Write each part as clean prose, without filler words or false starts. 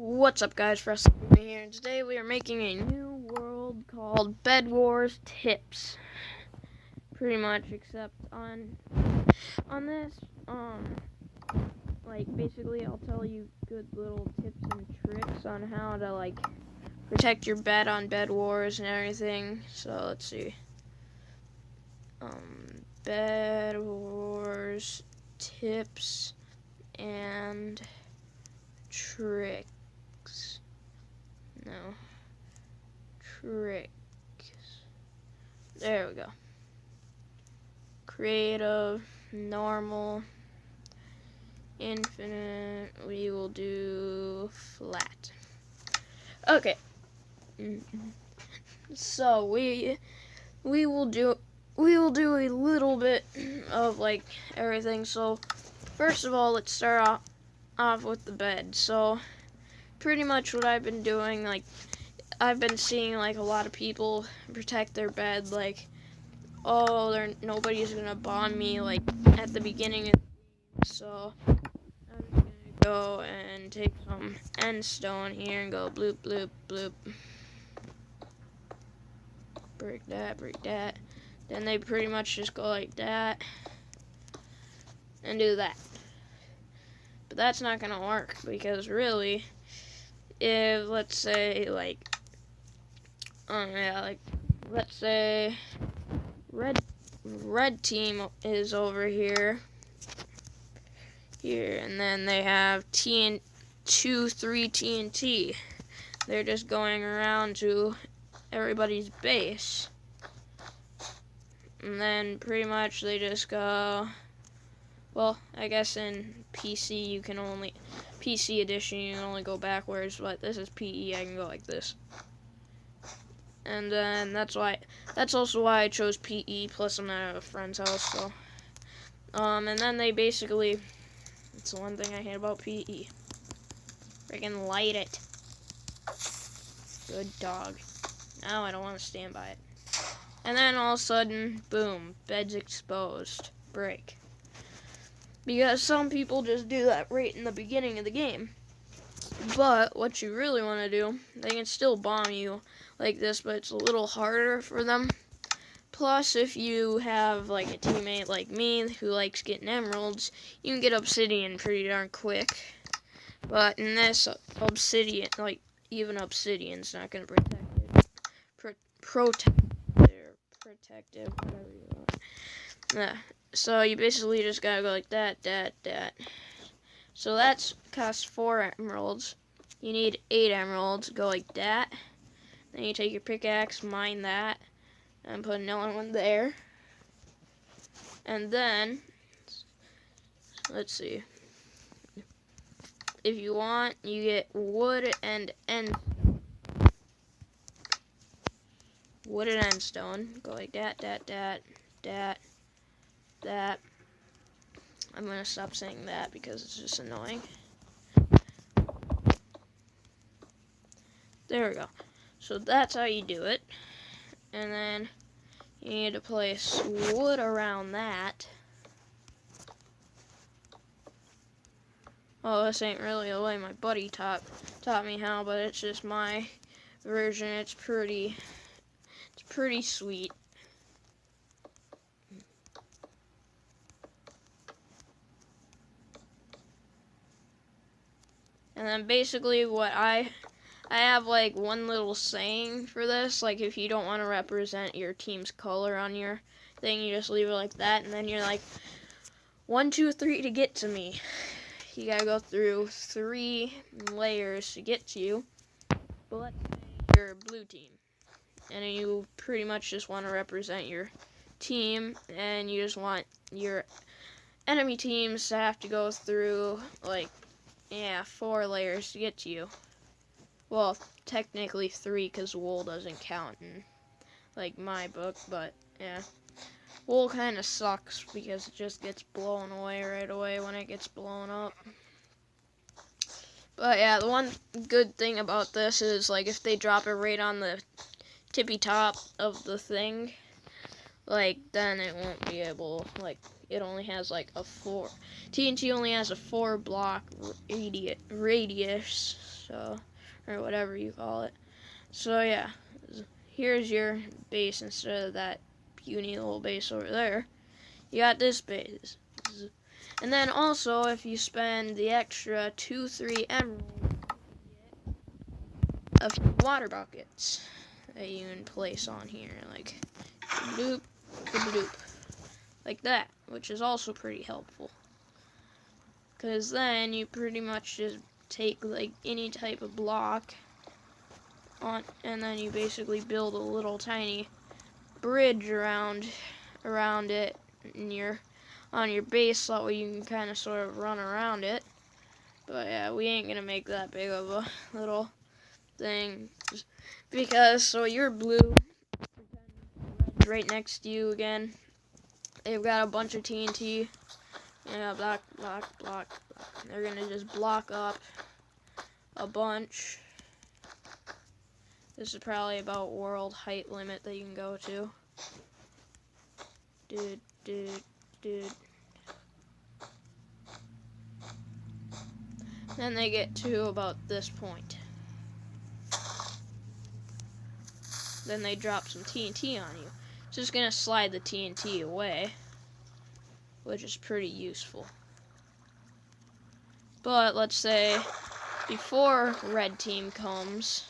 What's up, guys? Wrestling here, and today we are making a new world called Bed Wars Tips. Pretty much, except on this, basically I'll tell you good little tips and tricks on how to protect your bed on Bed Wars and everything. So let's see, Bed Wars tips and tricks. No. Tricks. There we go. Creative, normal, infinite. We will do flat. Okay. So we will do a little bit of everything. So first of all, let's start off with the bed. So pretty much what I've been doing, I've been seeing a lot of people protect their bed, nobody's gonna bomb me at the beginning of the game, so I'm just gonna go and take some end stone here and go bloop bloop bloop. Break that. Then they pretty much just go like that and do that. But that's not gonna work because really, if let's say let's say red team is over here, and then they have 3 TNT. They're just going around to everybody's base, and then pretty much they just go. Well, I guess in PC edition you can only go backwards, but this is PE. I can go like this. And then that's also why I chose PE, plus I'm at a friend's house, so. And then they basically, it's the one thing I hate about PE. Friggin' light it. Good dog. Now I don't want to stand by it. And then all of a sudden, boom, bed's exposed. Break. Because some people just do that right in the beginning of the game. But what you really want to do, they can still bomb you like this, but it's a little harder for them. Plus, if you have a teammate like me who likes getting emeralds, you can get obsidian pretty darn quick. But in this, obsidian, even obsidian's not going to protect it. Protect it, whatever you want. Yeah. So you basically just gotta go like that. So that's costs 4 emeralds. You need 8 emeralds. Go like that. Then you take your pickaxe, mine that, and put another one there. And then, let's see. If you want, you get wood and endstone. Go like that. I'm gonna stop saying that because it's just annoying. There we go. So that's how you do it. And then you need to place wood around that. Oh, this ain't really the way my buddy taught me how, but it's just my version. It's pretty sweet. And then basically what I have one little saying for this, if you don't want to represent your team's color on your thing, you just leave it like that, and then you're 1, 2, 3 to get to me. You gotta go through 3 layers to get to you. But let's say you're blue team, and you pretty much just want to represent your team, and you just want your enemy teams to have to go through 4 layers to get to you. Well, technically 3 because wool doesn't count in my book, but yeah. Wool kind of sucks because it just gets blown away right away when it gets blown up. But yeah, the one good thing about this is if they drop it right on the tippy top of the thing, then it won't be able, it only has a 4, TNT only has a 4 block radius, So, or whatever you call it. So yeah, here's your base instead of that puny little base over there. You got this base. And then also, if you spend the extra 2-3 emeralds, you get a few water buckets that you can place on here, like doop, doop, like that, which is also pretty helpful. Because then you pretty much just take like any type of block on, and then you basically build a little tiny bridge around it on your base, so that way you can kind of sort of run around it. But yeah, we ain't gonna make that big of a little thing, because so you're blue, red's right next to you again. They've got a bunch of TNT. Yeah, block, block, block. They're gonna just block up a bunch. This is probably about world height limit that you can go to. Dude. Then they get to about this point. Then they drop some TNT on you. It's just gonna slide the TNT away, which is pretty useful. But let's say before red team comes,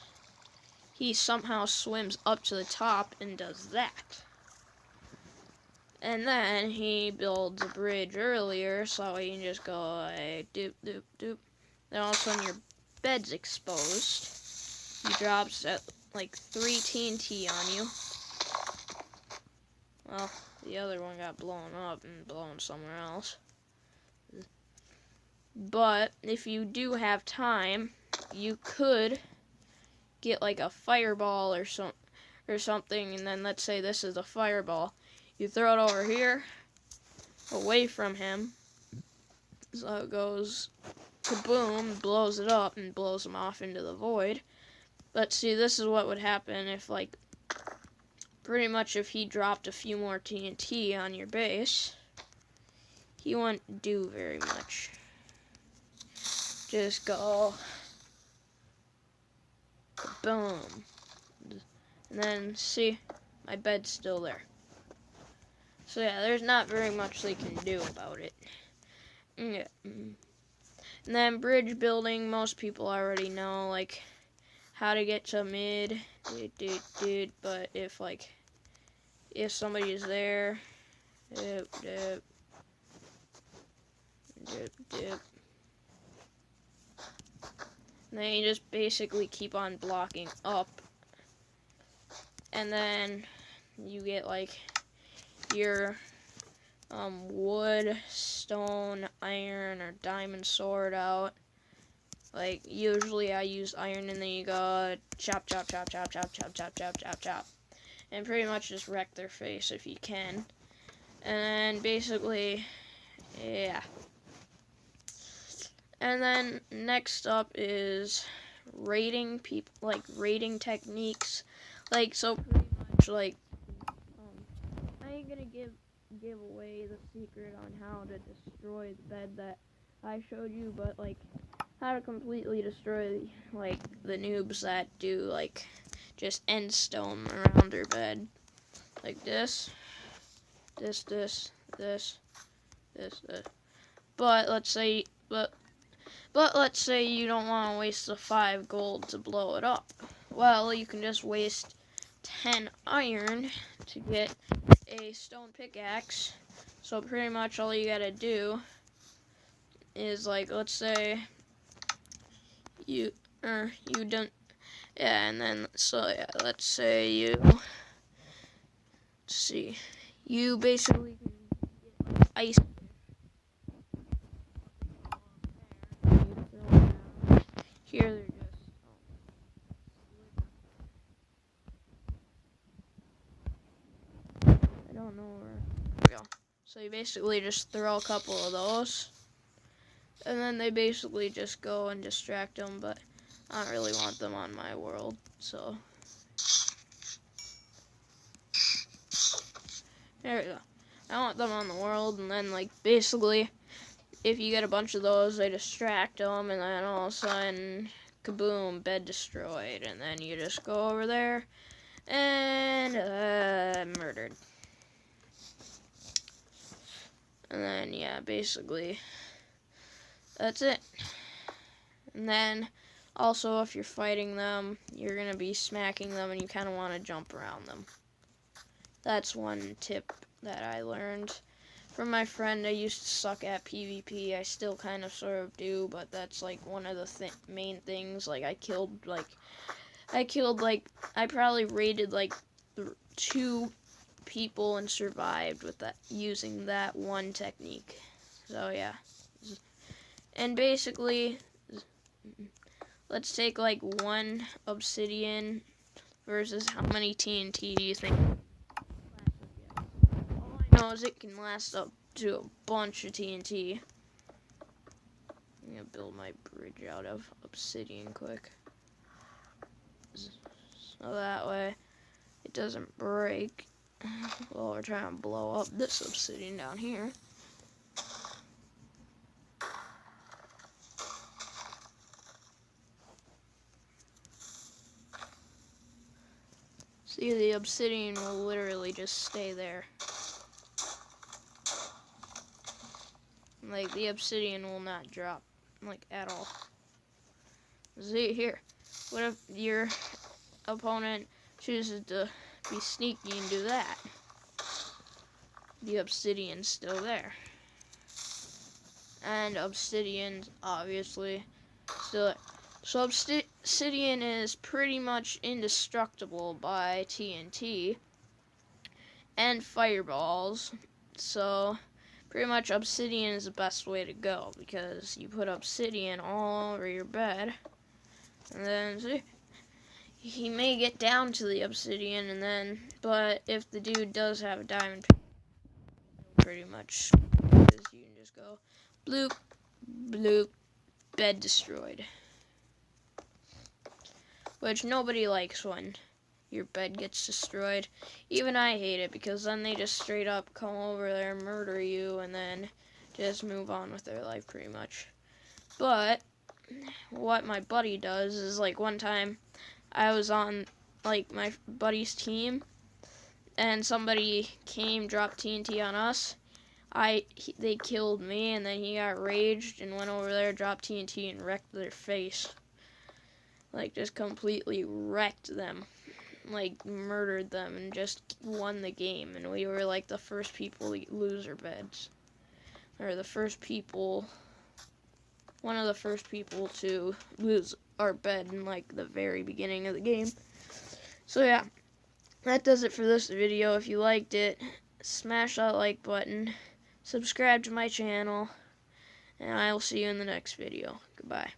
he somehow swims up to the top and does that. And then he builds a bridge earlier, so you can just go like doop, doop, doop. Then all of a sudden your bed's exposed. He drops at like 3 TNT on you. Well, the other one got blown up and blown somewhere else. But if you do have time, you could get like a fireball or something, and then let's say this is a fireball. You throw it over here, away from him, so it goes kaboom, blows it up, and blows him off into the void. But see, this is what would happen if, like, pretty much if he dropped a few more TNT on your base, he wouldn't do very much. Just go boom. And then, see, my bed's still there. So yeah, there's not very much they can do about it. Yeah. And then bridge building, most people already know, like, how to get to mid, but if somebody is there, dip, dip, dip, dip. And then you just basically keep on blocking up, and then you get like your wood, stone, iron, or diamond sword out. Like, usually I use iron, and then you go chop, chop, chop, chop, chop, chop, chop, chop, chop, chop. And pretty much just wreck their face if you can. And then basically, yeah. And then next up is raiding people, like raiding techniques. Like, so pretty much like, I ain't gonna give away the secret on how to destroy the bed that I showed you, but like how to completely destroy like the noobs that do like just end stone around their bed, like this. But let's say you don't want to waste the 5 gold to blow it up. Well, you can just waste 10 iron to get a stone pickaxe. So pretty much all you gotta do is, like, let's say you don't, yeah, and then so yeah, let's say you basically can get like ice. Here they're just I don't know where. There we go. So you basically just throw a couple of those, and then they basically just go and distract them, but I don't really want them on my world, so there we go. I want them on the world, and then, like, basically if you get a bunch of those, they distract them, and then all of a sudden kaboom, bed destroyed, and then you just go over there and murdered. And then, yeah, basically, that's it. And then, also, if you're fighting them, you're going to be smacking them, and you kind of want to jump around them. That's one tip that I learned from my friend. I used to suck at PvP. I still kind of sort of do, but that's, like, one of the main things. Like, I probably raided, like, 2 people and survived with that, using that one technique. So yeah, and basically, let's take like 1 obsidian versus how many TNT do you think? All I know is it can last up to a bunch of TNT. I'm gonna build my bridge out of obsidian quick, so that way it doesn't break. Well, we're trying to blow up this obsidian down here. See, the obsidian will literally just stay there. Like, the obsidian will not drop, like, at all. See, here. What if your opponent chooses to be sneaky and do that? The obsidian's still there. And obsidian's obviously still there. So obsidian is pretty much indestructible by TNT and fireballs. So pretty much obsidian is the best way to go, because you put obsidian all over your bed, and then see, he may get down to the obsidian, and then, but if the dude does have a diamond, pretty much, you can just go bloop, bloop, bed destroyed. Which nobody likes when your bed gets destroyed. Even I hate it, because then they just straight up come over there and murder you, and then just move on with their life pretty much. But what my buddy does is, like, one time I was on, like, my buddy's team, and somebody came, dropped TNT on us. They killed me, and then he got raged and went over there, dropped TNT, and wrecked their face. Like, just completely wrecked them. Like, murdered them and just won the game. And we were, like, the first people to lose our beds. Or the first people, one of the first people to lose our bed in, like, the very beginning of the game. So, yeah, that does it for this video. If you liked it, smash that like button, subscribe to my channel, and I will see you in the next video. Goodbye.